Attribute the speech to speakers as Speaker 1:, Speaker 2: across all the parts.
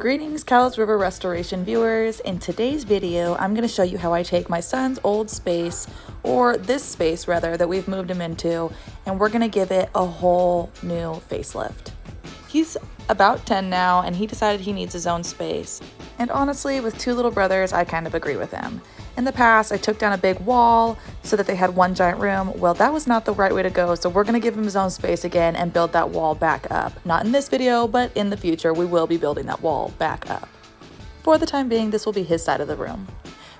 Speaker 1: Greetings Cowles River Restoration viewers. In today's video, I'm going to show you how I take my son's old space, or this space rather, that we've moved him into, and we're going to give it a whole new facelift. He's about 10 now, and he decided he needs his own space. And honestly, with two little brothers, I kind of agree with him. In the past, I took down a big wall so that they had one giant room. Well, that was not the right way to go, so we're going to give him his own space again and build that wall back up. Not in this video, but in the future, we will be building that wall back up. For the time being, this will be his side of the room.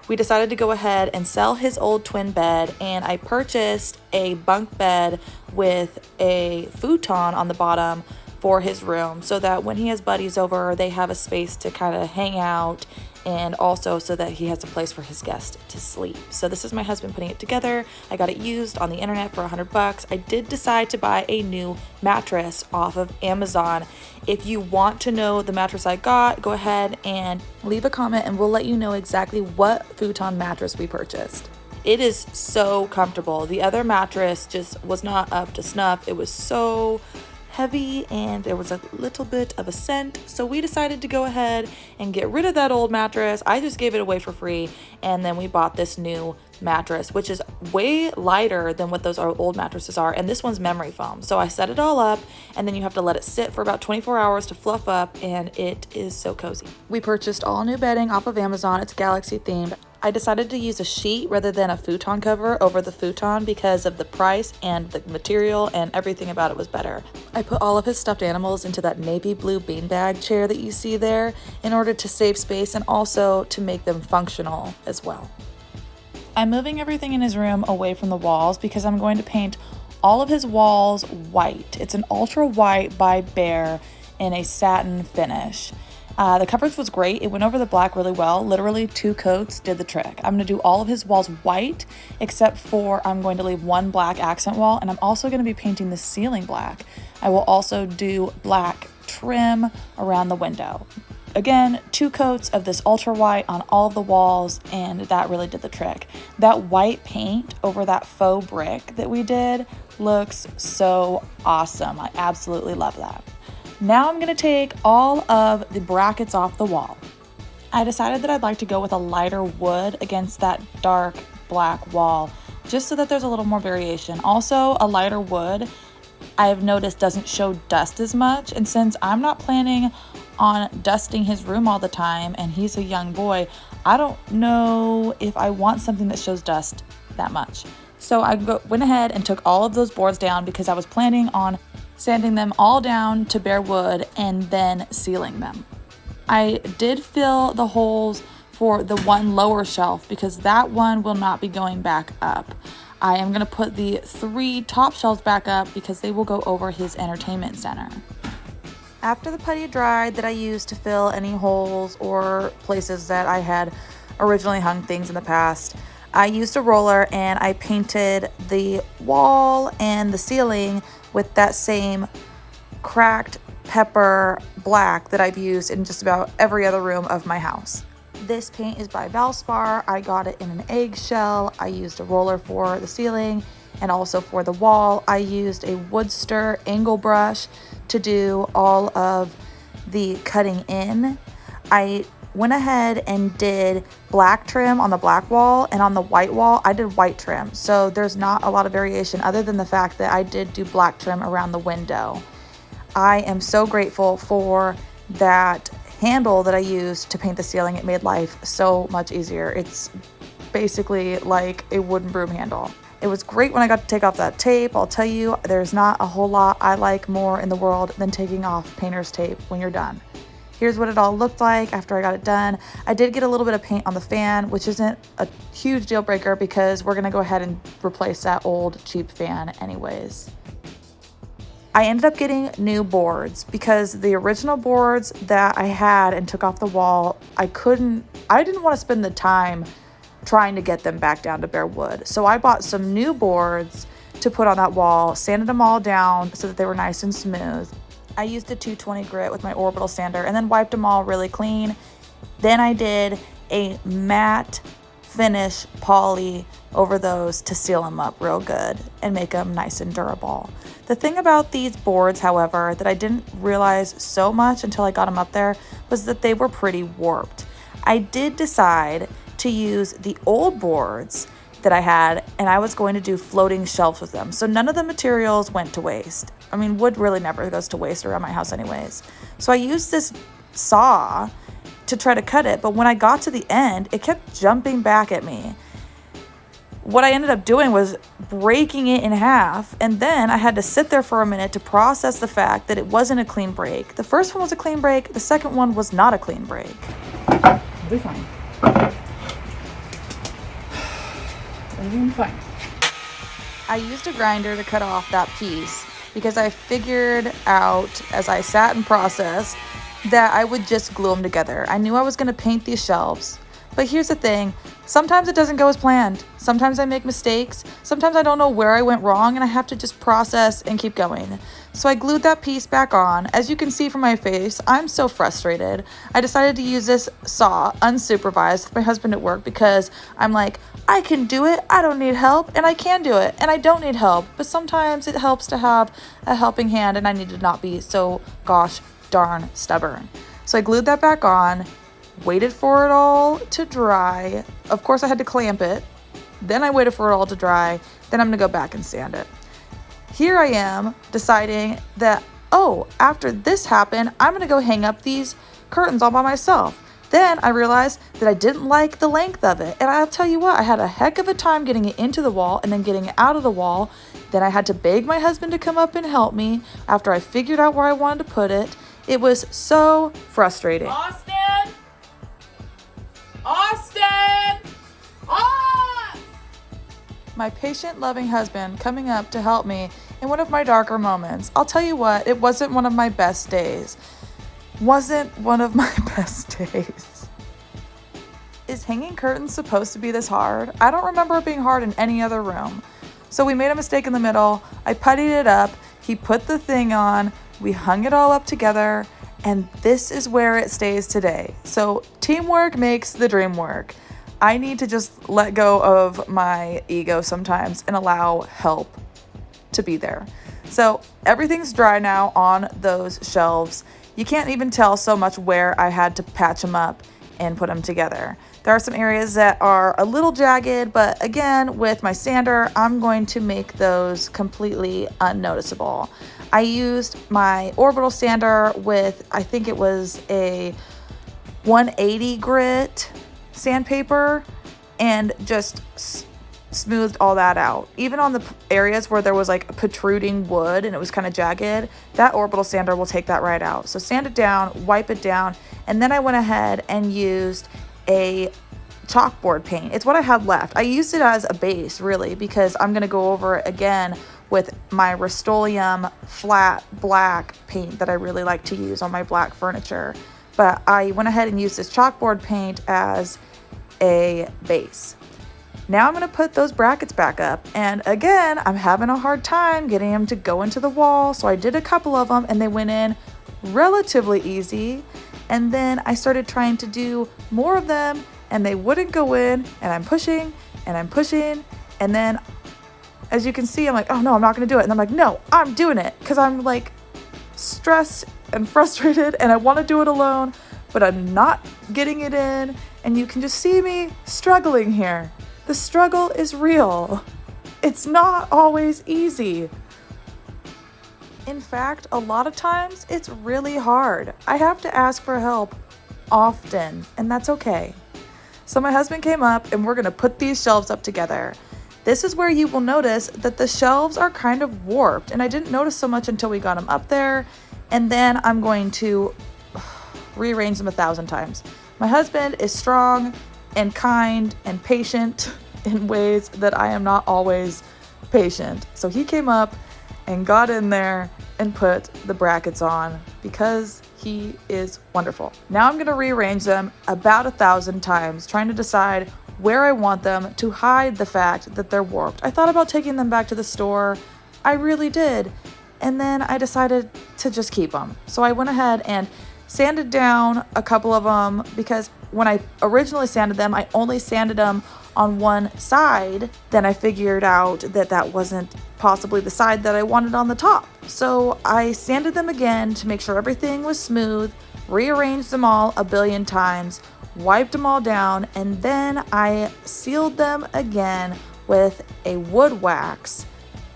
Speaker 1: We decided to go ahead and sell his old twin bed, and I purchased a bunk bed with a futon on the bottom for his room so that when he has buddies over, they have a space to kind of hang out, and also so that he has a place for his guest to sleep. So this is my husband putting it together. I got it used on the internet for $100. I did decide to buy a new mattress off of Amazon. If you want to know the mattress I got, go ahead and leave a comment and we'll let you know exactly what futon mattress we purchased. It is so comfortable. The other mattress just was not up to snuff. It was so heavy and there was a little bit of a scent, so we decided to go ahead and get rid of that old mattress. I just gave it away for free, and then we bought this new mattress, which is way lighter than what those old mattresses are, and this one's memory foam. So I set it all up, and then you have to let it sit for about 24 hours to fluff up, and it is so cozy. We purchased all new bedding off of Amazon. It's galaxy themed. I decided to use a sheet rather than a futon cover over the futon because of the price and the material, and everything about it was better. I put all of his stuffed animals into that navy blue beanbag chair that you see there in order to save space and also to make them functional as well. I'm moving everything in his room away from the walls because I'm going to paint all of his walls white. It's an ultra white by Behr in a satin finish. The coverage was great. It went over the black really well. Literally 2 coats did the trick. I'm going to do all of his walls white, except for I'm going to leave one black accent wall, and I'm also going to be painting the ceiling black. I will also do black trim around the window. Again, 2 coats of this ultra white on all of the walls, and that really did the trick. That white paint over that faux brick that we did looks so awesome. I absolutely love that. Now I'm going to take all of the brackets off the wall. I decided that I'd like to go with a lighter wood against that dark black wall, just so that there's a little more variation. Also, a lighter wood, I've noticed, doesn't show dust as much, and since I'm not planning on dusting his room all the time and he's a young boy, I don't know if I want something that shows dust that much. So I went ahead and took all of those boards down because I was planning on sanding them all down to bare wood and then sealing them. I did fill the holes for the one lower shelf because that one will not be going back up. I am going to put the 3 top shelves back up because they will go over his entertainment center. After the putty dried that I used to fill any holes or places that I had originally hung things in the past, I used a roller and I painted the wall and the ceiling with that same cracked pepper black that I've used in just about every other room of my house. This paint is by Valspar. I got it in an eggshell. I used a roller for the ceiling and also for the wall. I used a Woodster angle brush to do all of the cutting in. I went ahead and did black trim on the black wall, and on the white wall I did white trim, so there's not a lot of variation other than the fact that I did do black trim around the window. I am so grateful for that handle that I used to paint the ceiling. It made life so much easier. It's basically like a wooden broom handle. It was great when I got to take off that tape. I'll tell you, there's not a whole lot I like more in the world than taking off painter's tape when you're done. Here's what it all looked like after I got it done. I did get a little bit of paint on the fan, which isn't a huge deal breaker because we're gonna go ahead and replace that old cheap fan anyways. I ended up getting new boards because the original boards that I had and took off the wall, I didn't want to spend the time trying to get them back down to bare wood. So I bought some new boards to put on that wall, sanded them all down so that they were nice and smooth. I used a 220 grit with my orbital sander and then wiped them all really clean. Then I did a matte finish poly over those to seal them up real good and make them nice and durable. The thing about these boards, however, that I didn't realize so much until I got them up there was that they were pretty warped. I did decide to use the old boards that I had, and I was going to do floating shelves with them. So none of the materials went to waste. I mean, wood really never goes to waste around my house anyways. So I used this saw to try to cut it, but when I got to the end, it kept jumping back at me. What I ended up doing was breaking it in half, and then I had to sit there for a minute to process the fact that it wasn't a clean break. The first one was a clean break, the second one was not a clean break. It'll be fine. It'll be fine. I used a grinder to cut off that piece because I figured out as I sat and processed that I would just glue them together. I knew I was going to paint these shelves. But here's the thing, sometimes it doesn't go as planned. Sometimes I make mistakes. Sometimes I don't know where I went wrong and I have to just process and keep going. So I glued that piece back on. As you can see from my face, I'm so frustrated. I decided to use this saw unsupervised with my husband at work because I'm like, I can do it. I don't need help, and I can do it, and I don't need help. But sometimes it helps to have a helping hand, and I need to not be so gosh darn stubborn. So I glued that back on, waited for it all to dry. Of course I had to clamp it. Then I waited for it all to dry. Then I'm gonna go back and sand it. Here I am deciding that, oh, after this happened, I'm gonna go hang up these curtains all by myself. Then I realized that I didn't like the length of it. And I'll tell you what, I had a heck of a time getting it into the wall and then getting it out of the wall. Then I had to beg my husband to come up and help me after I figured out where I wanted to put it. It was so frustrating.
Speaker 2: Austin! Austin! Ah!
Speaker 1: My patient, loving husband coming up to help me in one of my darker moments. I'll tell you what, it wasn't one of my best days. Wasn't one of my best days. Is hanging curtains supposed to be this hard? I don't remember it being hard in any other room. So we made a mistake in the middle. I puttied it up. He put the thing on. We hung it all up together. And this is where it stays today. So teamwork makes the dream work. I need to just let go of my ego sometimes and allow help to be there. So everything's dry now on those shelves. You can't even tell so much where I had to patch them up and put them together. There are some areas that are a little jagged, but again, with my sander, I'm going to make those completely unnoticeable. I used my orbital sander with, I think it was a 180 grit sandpaper, and just smoothed all that out. Even on the areas where there was like protruding wood and it was kind of jagged, that orbital sander will take that right out. So sand it down, wipe it down, and then I went ahead and used a chalkboard paint. It's what I had left. I used it as a base really because I'm going to go over it again with my Rust-Oleum flat black paint that I really like to use on my black furniture. But I went ahead and used this chalkboard paint as a base. Now I'm going to put those brackets back up, and again, I'm having a hard time getting them to go into the wall, so I did a couple of them and they went in relatively easy, and then I started trying to do more of them and they wouldn't go in, and I'm pushing and I'm pushing, and then as you can see, I'm like, oh no, I'm not going to do it, and I'm like, no, I'm doing it, because I'm like stressed and frustrated and I want to do it alone, but I'm not getting it in, and you can just see me struggling here. The struggle is real. It's not always easy. In fact, a lot of times it's really hard. I have to ask for help often, and that's okay. So my husband came up and we're gonna put these shelves up together. This is where you will notice that the shelves are kind of warped, and I didn't notice so much until we got them up there, and then I'm going to rearrange them 1,000 times. My husband is strong and kind and patient in ways that I am not always patient. So he came up and got in there and put the brackets on because he is wonderful. Now I'm going to rearrange them about 1,000 times, trying to decide where I want them to hide the fact that they're warped. I thought about taking them back to the store. I really did. And then I decided to just keep them. So I went ahead and sanded down a couple of them because when I originally sanded them, I only sanded them on one side, then I figured out that that wasn't possibly the side that I wanted on the top. So I sanded them again to make sure everything was smooth, rearranged them all a billion times, wiped them all down, and then I sealed them again with a wood wax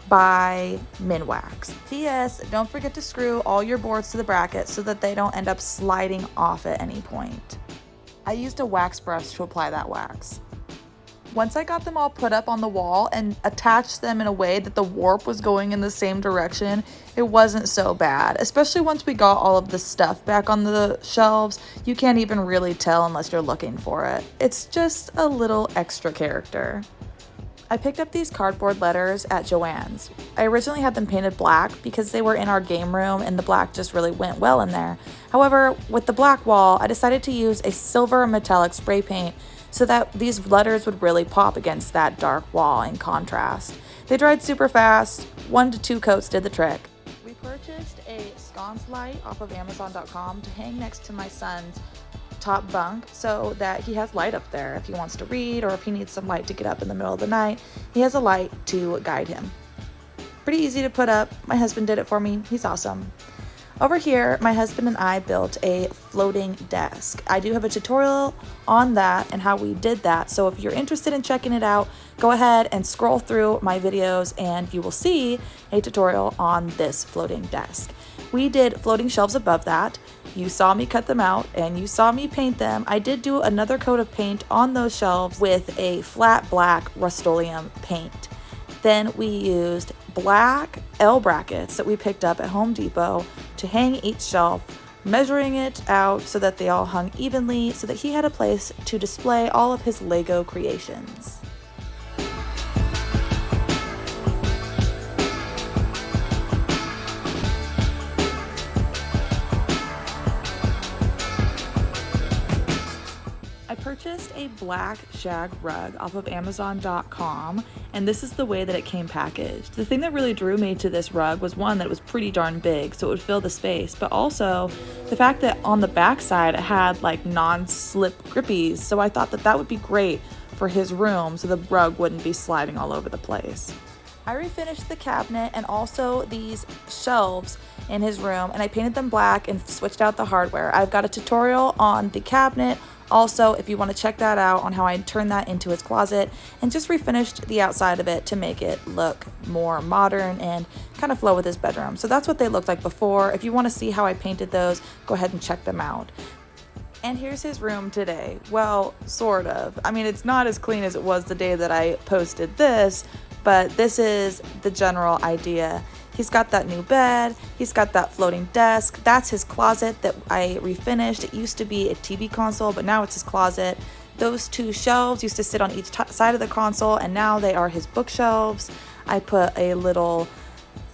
Speaker 1: by Minwax. P.S. Don't forget to screw all your boards to the bracket so that they don't end up sliding off at any point. I used a wax brush to apply that wax. Once I got them all put up on the wall and attached them in a way that the warp was going in the same direction, it wasn't so bad. Especially once we got all of the stuff back on the shelves, you can't even really tell unless you're looking for it. It's just a little extra character. I picked up these cardboard letters at Joann's. I originally had them painted black because they were in our game room and the black just really went well in there. However, with the black wall, I decided to use a silver metallic spray paint so that these letters would really pop against that dark wall in contrast. They dried super fast. 1 to 2 coats did the trick. We purchased a Sconce Light off of Amazon.com to hang next to my son's top bunk so that he has light up there if he wants to read or if he needs some light to get up in the middle of the night. He has a light to guide him. Pretty easy to put up. My husband did it for me. He's awesome. Over here, my husband and I built a floating desk. I do have a tutorial on that and how we did that. So if you're interested in checking it out, go ahead and scroll through my videos and you will see a tutorial on this floating desk. We did floating shelves above that. You saw me cut them out and you saw me paint them. I did do another coat of paint on those shelves with a flat black Rust-Oleum paint. Then we used black L brackets that we picked up at Home Depot to hang each shelf, measuring it out so that they all hung evenly so that he had a place to display all of his Lego creations. I purchased a black shag rug off of Amazon.com, and this is the way that it came packaged. The thing that really drew me to this rug was one, that it was pretty darn big, so it would fill the space, but also the fact that on the back side it had like non-slip grippies, so I thought that that would be great for his room so the rug wouldn't be sliding all over the place. I refinished the cabinet and also these shelves in his room, and I painted them black and switched out the hardware. I've got a tutorial on the cabinet also if you want to check that out on how I turned that into his closet and just refinished the outside of it to make it look more modern and kind of flow with his bedroom. So that's what they looked like before. If you want to see how I painted those, go ahead and check them out. And here's his room today. Well, sort of. I mean, it's not as clean as it was the day that I posted this, but this is the general idea. He's got that new bed, he's got that floating desk, that's his closet that I refinished. It used to be a TV console, but now it's his closet. Those two shelves used to sit on each side of the console, and now they are his bookshelves. I put a little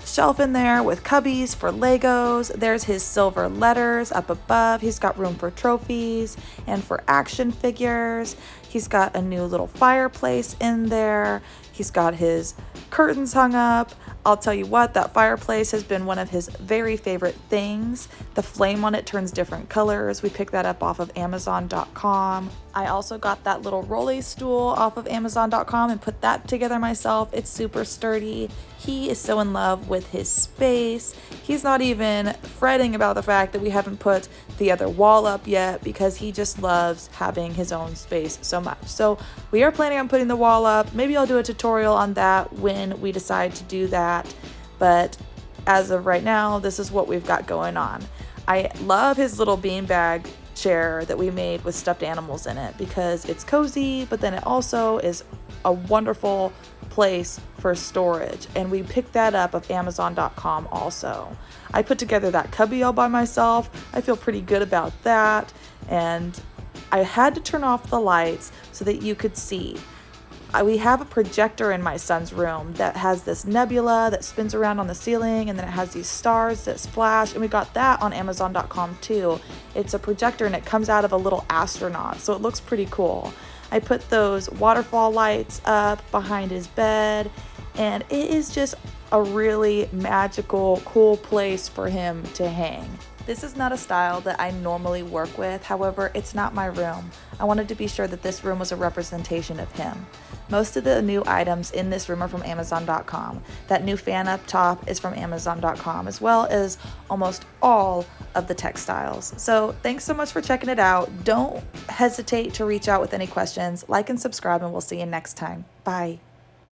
Speaker 1: shelf in there with cubbies for Legos. There's his silver letters up above. He's got room for trophies and for action figures. He's got a new little fireplace in there. He's got his curtains hung up. I'll tell you what, that fireplace has been one of his very favorite things. The flame on it turns different colors. We picked that up off of Amazon.com. I also got that little rolly stool off of Amazon.com and put that together myself. It's super sturdy. He is so in love with his space. He's not even fretting about the fact that we haven't put the other wall up yet because he just loves having his own space so much. So we are planning on putting the wall up. Maybe I'll do a tutorial on that when we decide to do that. But as of right now, this is what we've got going on. I love his little beanbag chair that we made with stuffed animals in it because it's cozy, but then it also is a wonderful place for storage, and we picked that up of Amazon.com also. I put together that cubby all by myself. I feel pretty good about that, and I had to turn off the lights so that you could see. We have a projector in my son's room that has this nebula that spins around on the ceiling, and then it has these stars that splash, and we got that on Amazon.com too. It's a projector and it comes out of a little astronaut, so it looks pretty cool. I put those waterfall lights up behind his bed, and it is just a really magical, cool place for him to hang. This is not a style that I normally work with, however, it's not my room. I wanted to be sure that this room was a representation of him. Most of the new items in this room are from Amazon.com. That new fan up top is from Amazon.com, as well as almost all of the textiles. So thanks so much for checking it out. Don't hesitate to reach out with any questions. Like and subscribe, and we'll see you next time. Bye.